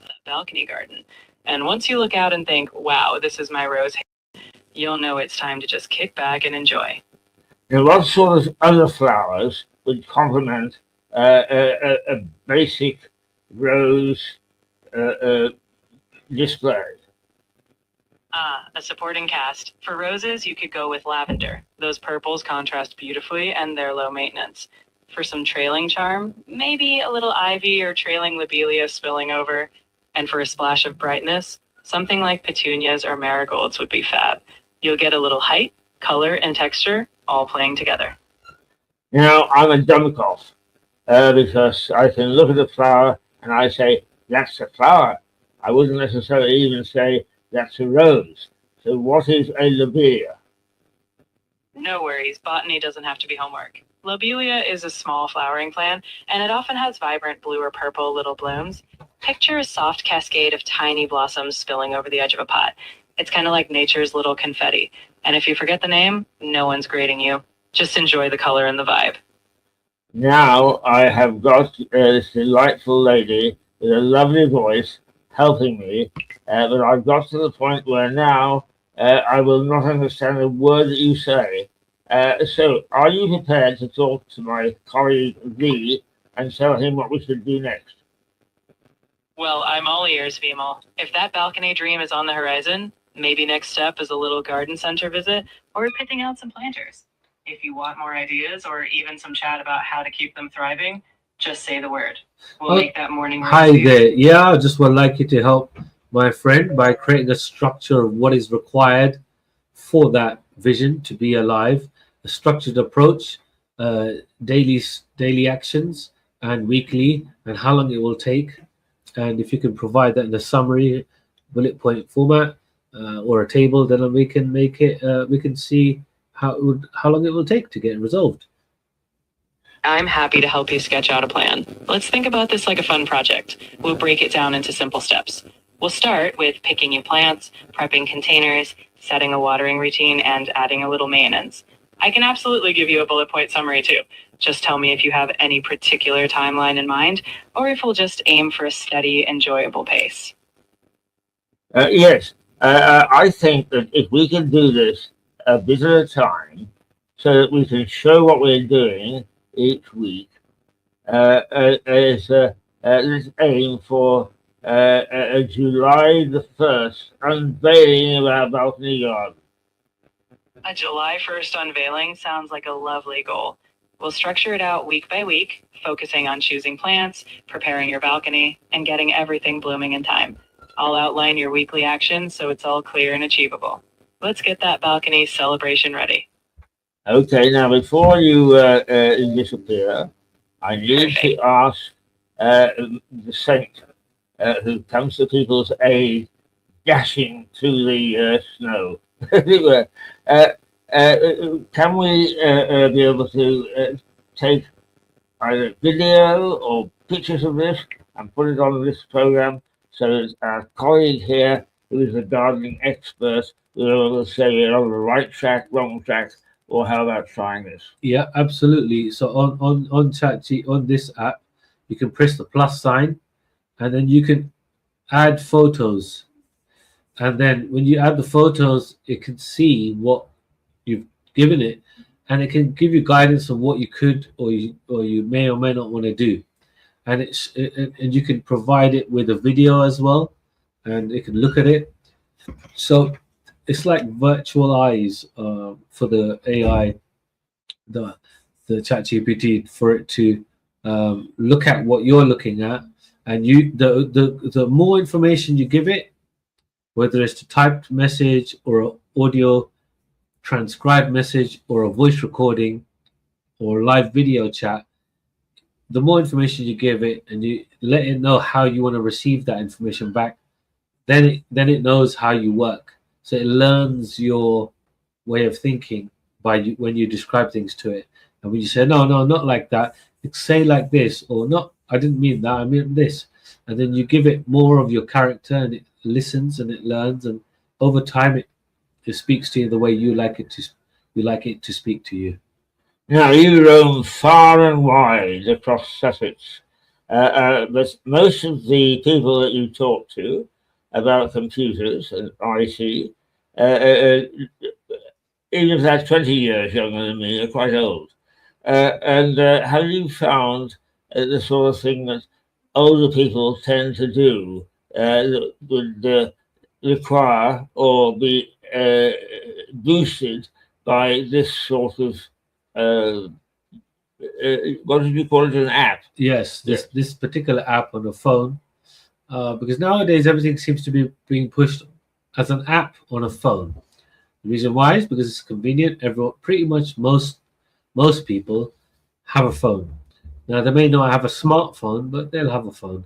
the balcony garden. And once you look out and think, wow, this is my rose, you'll know it's time to just kick back and enjoy. Now, what sort of other flowers would complement a basic rose display? A supporting cast. For roses, you could go with lavender. Those purples contrast beautifully and they're low maintenance. For some trailing charm, maybe a little ivy or trailing lobelia spilling over. And for a splash of brightness, something like petunias or marigolds would be fab. You'll get a little height, color, and texture all playing together. You know, I'm a dumikoff because I can look at the flower and I say, that's a flower. I wouldn't necessarily even say, that's a rose. So what is a lobelia? No worries, botany doesn't have to be homework. Lobelia is a small flowering plant, and it often has vibrant blue or purple little blooms. Picture a soft cascade of tiny blossoms spilling over the edge of a pot. It's kind of like nature's little confetti. And if you forget the name, no one's grading you. Just enjoy the color and the vibe. Now I have got this delightful lady with a lovely voice helping me, but I've got to the point where now I will not understand a word that you say. So are you prepared to talk to my colleague V and tell him what we should do next? Well, I'm all ears, Veemal. If that balcony dream is on the horizon, maybe next step is a little garden center visit or picking out some planters. If you want more ideas or even some chat about how to keep them thriving, just say the word. We'll make that morning. Hi there. Yeah, I just would like you to help my friend by creating a structure of what is required for that vision to be alive, a structured approach, daily actions and weekly, and how long it will take. And if you can provide that in a summary bullet point format or a table, then we can make it. We can see how long it will take to get resolved. I'm happy to help you sketch out a plan. Let's think about this like a fun project. We'll break it down into simple steps. We'll start with picking new plants, prepping containers, setting a watering routine, and adding a little maintenance. I can absolutely give you a bullet point summary too. Just tell me if you have any particular timeline in mind, or if we'll just aim for a steady, enjoyable pace. Yes, I think that if we can do this a bit at a time, so that we can show what we're doing each week, let's aim for July the 1st unveiling of our balcony garden. A July 1st unveiling sounds like a lovely goal. We'll structure it out week by week, focusing on choosing plants, preparing your balcony, and getting everything blooming in time. I'll outline your weekly actions so it's all clear and achievable. Let's get that balcony celebration ready. Okay, now before you disappear, I need to ask the saint who comes to people's aid, dashing through the snow. Can we be able to take either video or pictures of this and put it on this program so that our colleague here, who is a gardening expert, will be able to say we're on the right track, wrong track, or how about trying this? Yeah, absolutely. So on ChatGPT, on this app, you can press the plus sign, and then you can add photos. And then when you add the photos, it can see what you've given it, and it can give you guidance on what you could or you may or may not want to do. And and you can provide it with a video as well, and it can look at it. So it's like virtual eyes for the AI, the ChatGPT, for it to look at what you're looking at, and the more information you give it, whether it's a typed message or an audio transcribed message or a voice recording or live video chat, the more information you give it and you let it know how you want to receive that information back, then it knows how you work. So it learns your way of thinking when you describe things to it. And when you say, no, not like that, say like this, or not, I didn't mean that, I meant this. And then you give it more of your character, and it listens and it learns, and over time it speaks to you the way you like it to speak to you. Now, you roam far and wide across Sussex. But most of the people that you talk to about computers and IT, even if they're 20 years younger than me, are quite old. And have you found the sort of thing that older people tend to do that would require or be boosted by this sort of what did you call it, an app? Yes, this particular app on the phone, because nowadays everything seems to be being pushed as an app on a phone. The reason why is because it's convenient. Everyone, pretty much most people have a phone. Now they may not have a smartphone, but they'll have a phone.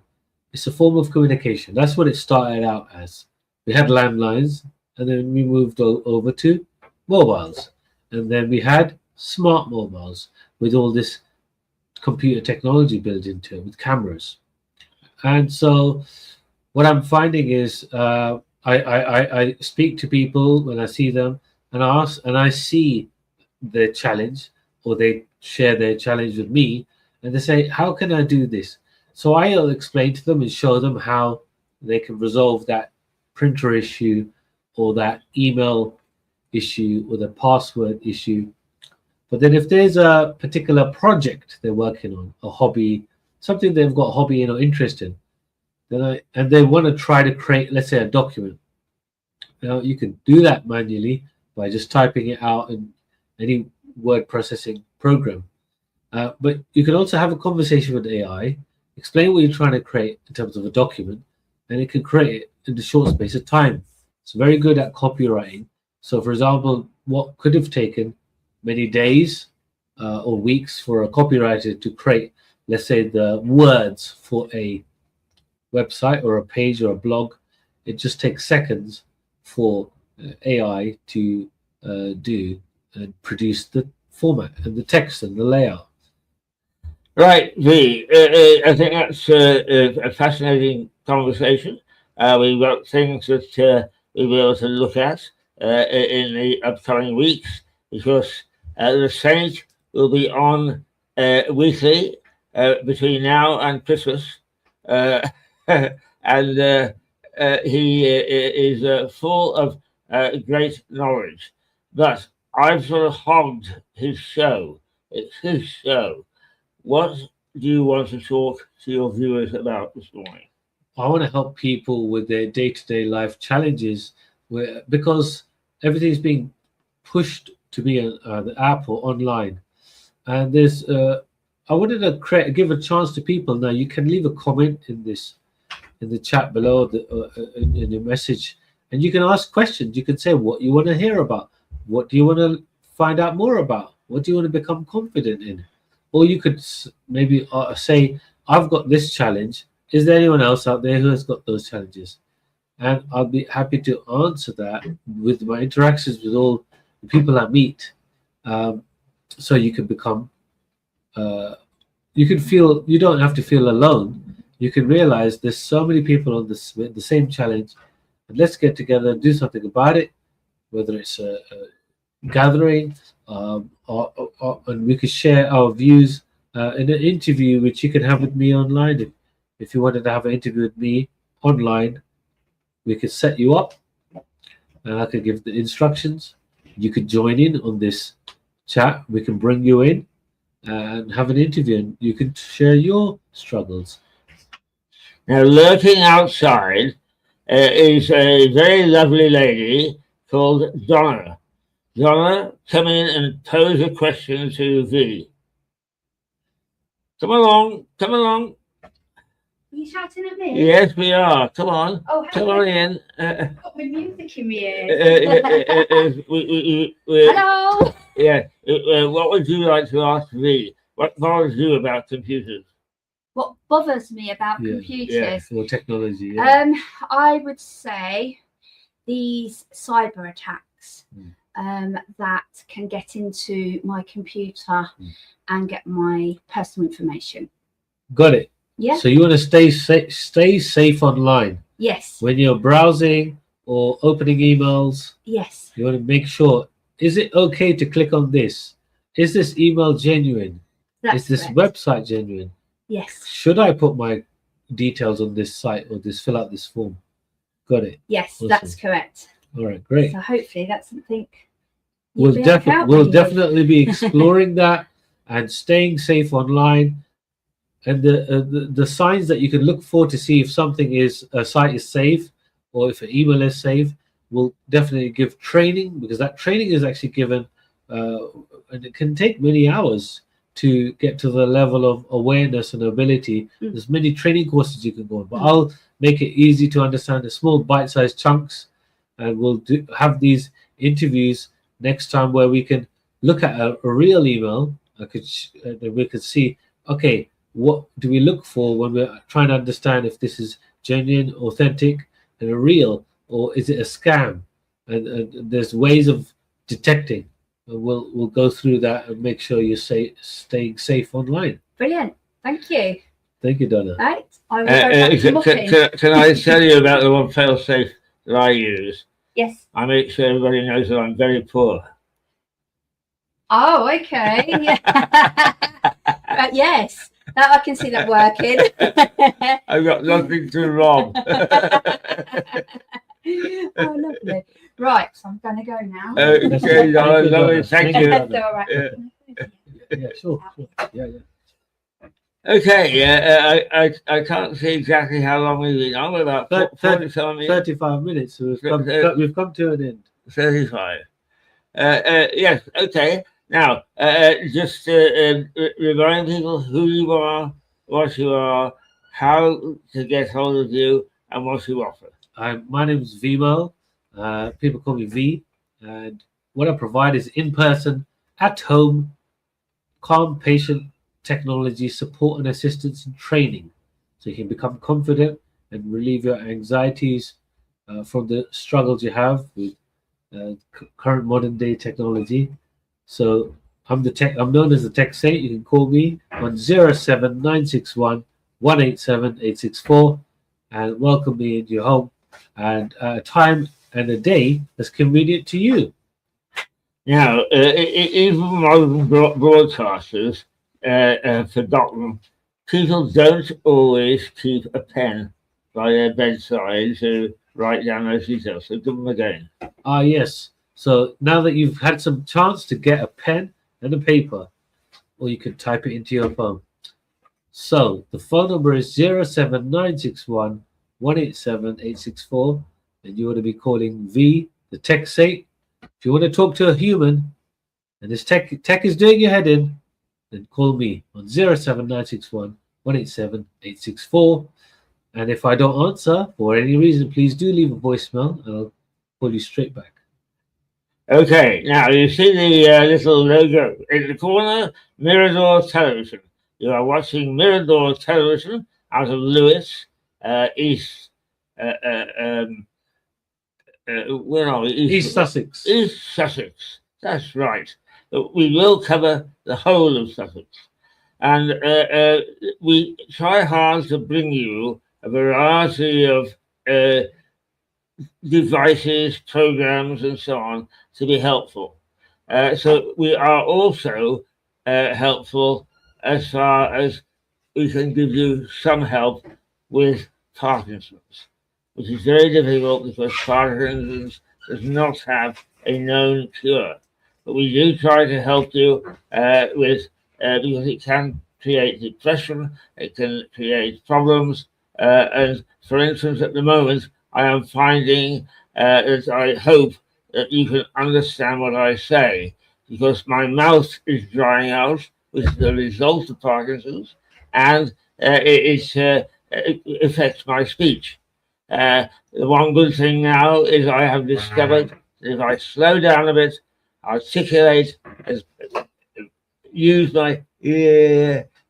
It's a form of communication. That's what it started out as. We had landlines, and then we moved over to mobiles, and then we had smart mobiles with all this computer technology built into it with cameras. And so what I'm finding is I speak to people when I see them, and I ask, and I see their challenge, or they share their challenge with me, and they say, how can I do this? So I'll explain to them and show them how they can resolve that printer issue, or that email issue, or the password issue. But then if there's a particular project they're working on, a hobby, something they've got a hobby in or interest in, then and they want to try to create, let's say, a document. Now you can do that manually by just typing it out in any word processing program. But you can also have a conversation with AI, explain what you're trying to create in terms of a document, and it can create it in a short space of time. It's very good at copywriting. So, for example, what could have taken many days or weeks for a copywriter to create, let's say, the words for a website or a page or a blog, it just takes seconds for AI to do and produce the format and the text and the layout. Right, V. I think that's a fascinating conversation. We've got things that we'll be able to look at in the upcoming weeks, because the Saint will be on weekly between now and Christmas, and he is full of great knowledge. But I've sort of hogged his show. It's his show. What do you want to talk to your viewers about this morning? I want to help people with their day-to-day life challenges, because everything's being pushed to be the app or online. And there's, I wanted to give a chance to people. Now you can leave a comment in the chat below, in your message, and you can ask questions. You can say what you want to hear about, what do you want to find out more about, what do you want to become confident in. Or you could maybe say, I've got this challenge. Is there anyone else out there who has got those challenges? And I'll be happy to answer that with my interactions with all the people I meet. So you can become, you can feel, you don't have to feel alone. You can realize there's so many people on the same challenge. And let's get together and do something about it, whether it's a gathering, and we could share our views in an interview which you can have with me online. If you wanted to have an interview with me online, we could set you up, and I could give the instructions. You could join in on this chat. We can bring you in and have an interview, and you can share your struggles. Now, lurking outside is a very lovely lady called Donna. Donna, come in and pose a question to V. Come along, come along. Are you shouting at me? Yes, we are. Come on. Oh, come on in. I've got my music in my ears. Hello. Yeah. What would you like to ask V? What bothers you about computers? What bothers me about computers? Or technology. Yeah. I would say these cyber attacks. That can get into my computer and get my personal information. Got it. Yeah. So you want to stay safe online. Yes. When you're browsing or opening emails. Yes. You want to make sure, is it okay to click on this? Is this email genuine? That's is this correct. website genuine? Yes. Should I put my details on this site or fill out this form? Got it. Yes, Awesome. that's correct. All right, great. So hopefully that's something We'll, you'll be able to help me with. definitely be exploring that and staying safe online. And the signs that you can look for to see if a site is safe or if an email is safe, will definitely give training, because that training is actually given, and it can take many hours to get to the level of awareness and ability. There's many training courses you can go on, but I'll make it easy to understand in small bite-sized chunks, and we'll have these interviews next time where we can look at a real email. We could see, okay, what do we look for when we're trying to understand if this is genuine, authentic, and a real, or is it a scam? And there's ways of detecting. And we'll go through that and make sure you're staying safe online. Brilliant. Thank you. Thank you, Donna. Right. I will go back to looking. Can I tell you about the one fail-safe that I use? Yes. I make sure everybody knows that I'm very poor. Oh, okay. Yeah. Yes. That I can see that working. I've got nothing to rob. Oh, lovely. Right, so I'm going to go now. Okay, lovely. Thank you. That's all right. Yeah, sure. Yeah. Okay, I can't see exactly how long we've been on. About 45 minutes. 35 minutes. So we've come to an end. 35. Yes, okay. Now, just remind people who you are, what you are, how to get hold of you, and what you offer. My name is Veemal. People call me V. And what I provide is in-person, at-home, calm patient technology support and assistance and training. So you can become confident and relieve your anxieties from the struggles you have with current modern day technology. So I'm known as the Tech Saint. You can call me on 07961 187 864 and welcome me into your home and a time and a day that's convenient to you. Now, even modern broadcasters forgotten, people don't always keep a pen by their bedside to write down those details. So give them again. Yes. So now that you've had some chance to get a pen and a paper, or you can type it into your phone. So the phone number is 07961 187 864, and you want to be calling V, the Tech Saint. If you want to talk to a human, and this tech is doing your head in, then call me on 07961 187 864. And if I don't answer for any reason, please do leave a voicemail, and I'll call you straight back. Okay, now you see the little logo in the corner, Mirador Television. You are watching Mirador Television out of Lewes, East. Where are we? East Sussex. East Sussex. That's right. We will cover the whole of Sussex, and we try hard to bring you a variety of devices, programs, and so on to be helpful. So we are also helpful as far as we can give you some help with Parkinson's, which is very difficult because Parkinson's does not have a known cure. But we do try to help you with, because it can create depression, it can create problems. And for instance, at the moment, I am finding that I hope that you can understand what I say, because my mouth is drying out, which is the result of Parkinson's, and it affects my speech. The one good thing now is I have discovered that if I slow down a bit, articulate, use my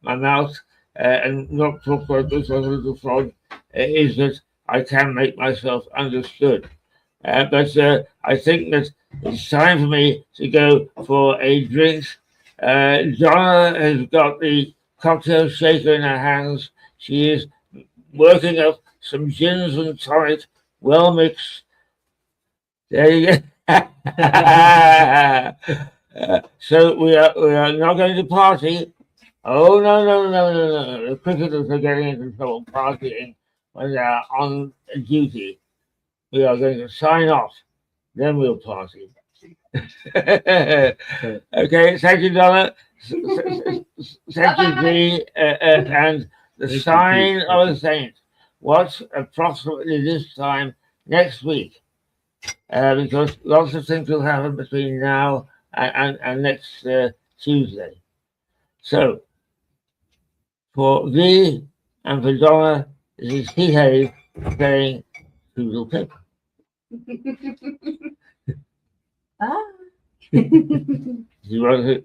mouth, and not talk like this like a little frog, is that I can make myself understood. But I think that it's time for me to go for a drink. Donna has got the cocktail shaker in her hands. She is working up some gins and tonic, well mixed. There you go. So we are not going to party. Oh, no. The cricketers are getting into trouble partying when they are on duty. We are going to sign off, then we'll party. Okay, thank you, Donna. Thank you, Dee. And the Thank you, sign Keith. of the saints. What's approximately this time next week? Because lots of things will happen between now and next Tuesday. So, for V and for Donna, this is He Hay saying Toodle Pip. Ah. You want to